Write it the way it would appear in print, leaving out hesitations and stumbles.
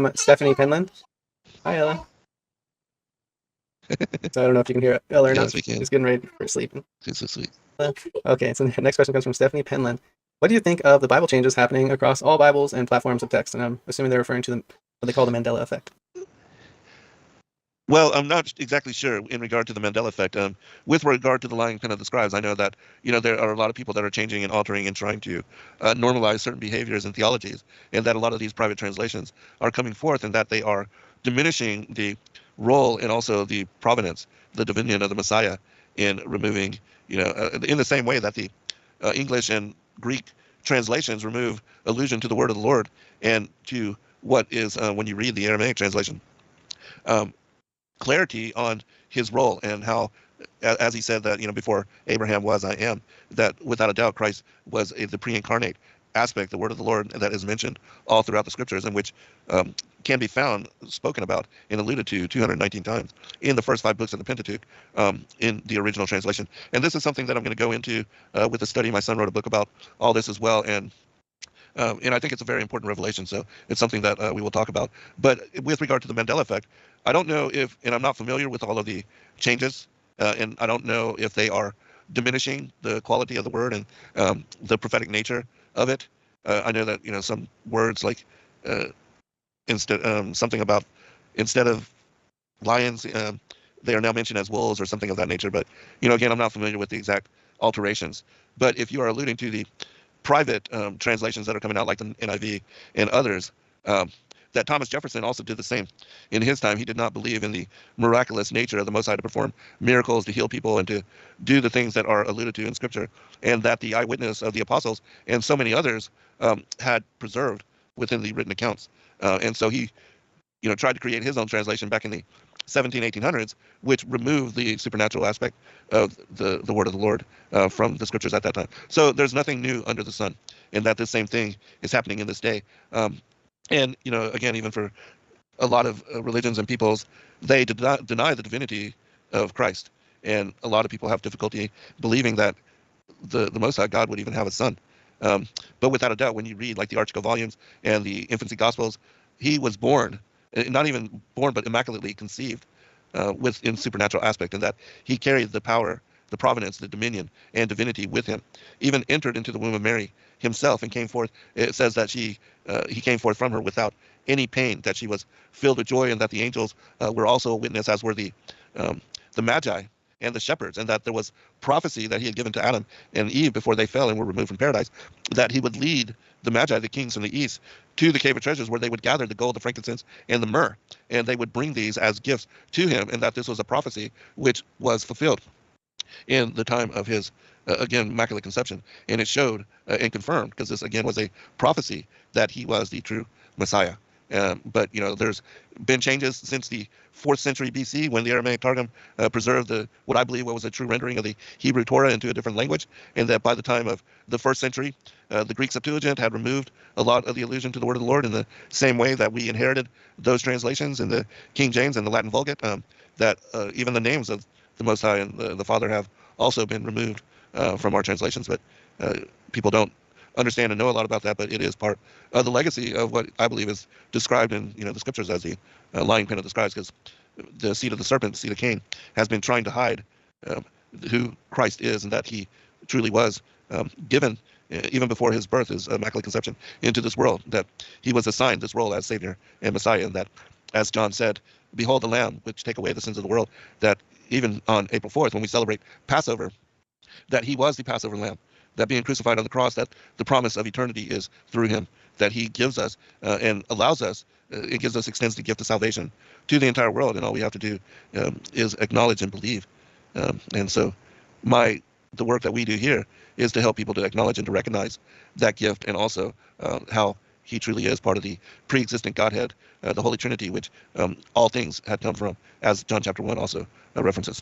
from Stephanie Penland. Hi, Ella. So I don't know if you can hear Ella or Yes, not. we can. She's getting ready for sleep. She's so sweet. Okay, so the next question comes from Stephanie Penland. What do you think of the Bible changes happening across all Bibles and platforms of text? And I'm assuming they're referring to what they call the Mandela effect. Well, I'm not exactly sure in regard to the Mandela effect. With regard to the lying pen of the scribes, I know that there are a lot of people that are changing and altering and trying to normalize certain behaviors and theologies, and that a lot of these private translations are coming forth, and that they are diminishing the role and also the provenance, the dominion of the Messiah in removing, in the same way that the English and Greek translations remove allusion to the word of the Lord and to what is when you read the Aramaic translation. Um, Clarity on his role and how, as he said that before Abraham was, I am. That without a doubt Christ was the pre-incarnate aspect, the word of the Lord that is mentioned all throughout the scriptures, and which can be found, spoken about, and alluded to 219 times in the first 5 books of the Pentateuch, in the original translation. And this is something that I'm going to go into with a study. My son wrote a book about all this as well, and I think it's a very important revelation. So it's something that we will talk about. But with regard to the Mandela effect, I don't know if, and I'm not familiar with all of the changes, and I don't know if they are diminishing the quality of the word and the prophetic nature of it. I know that some words like instead something about instead of lions, they are now mentioned as wolves or something of that nature. But again, I'm not familiar with the exact alterations. But if you are alluding to the private translations that are coming out, like the NIV and others, that Thomas Jefferson also did the same. In his time, he did not believe in the miraculous nature of the Most High to perform miracles, to heal people, and to do the things that are alluded to in Scripture, and that the eyewitness of the apostles and so many others had preserved within the written accounts. And so he tried to create his own translation back in the 1800s, which removed the supernatural aspect of the word of the Lord from the scriptures at that time. So there's nothing new under the sun, and that this same thing is happening in this day. And again, even for a lot of religions and peoples, they did not deny the divinity of Christ, and a lot of people have difficulty believing that the Most High God would even have a son. But without a doubt, when you read like the Archical volumes and the infancy Gospels, he was born, not even born, but immaculately conceived within supernatural aspect, and that he carried the power, the providence, the dominion, and divinity with him. Even entered into the womb of Mary himself and came forth. It says that he came forth from her without any pain, that she was filled with joy, and that the angels were also a witness, as were the magi and the shepherds, and that there was prophecy that he had given to Adam and Eve before they fell and were removed from paradise, that he would lead the magi, the kings from the east, to the cave of treasures, where they would gather the gold, the frankincense, and the myrrh, and they would bring these as gifts to him, and that this was a prophecy which was fulfilled in the time of his again immaculate conception. And it showed and confirmed, because this again was a prophecy, that he was the true Messiah. But there's been changes since the 4th century BC, when the Aramaic Targum preserved what I believe was a true rendering of the Hebrew Torah into a different language, and that by the time of the 1st century, the Greek Septuagint had removed a lot of the allusion to the word of the Lord, in the same way that we inherited those translations in the King James and the Latin Vulgate, that even the names of the Most High and the Father have also been removed from our translations. But people don't understand and know a lot about that, but it is part of the legacy of what I believe is described in the scriptures as the lying pen of the scribes, because the seed of the serpent, the seed of Cain, has been trying to hide who Christ is, and that he truly was given even before his birth, his immaculate conception, into this world, that he was assigned this role as Savior and Messiah, and that, as John said, behold the Lamb which take away the sins of the world, that even on April 4th, when we celebrate Passover, that he was the Passover Lamb, that being crucified on the cross, that the promise of eternity is through him, that he gives us and allows us, it gives us, extends the gift of salvation to the entire world, and all we have to do is acknowledge and believe. And so the work that we do here is to help people to acknowledge and to recognize that gift, and also how he truly is part of the pre-existent Godhead, the Holy Trinity, which all things had come from, as John chapter 1 also references.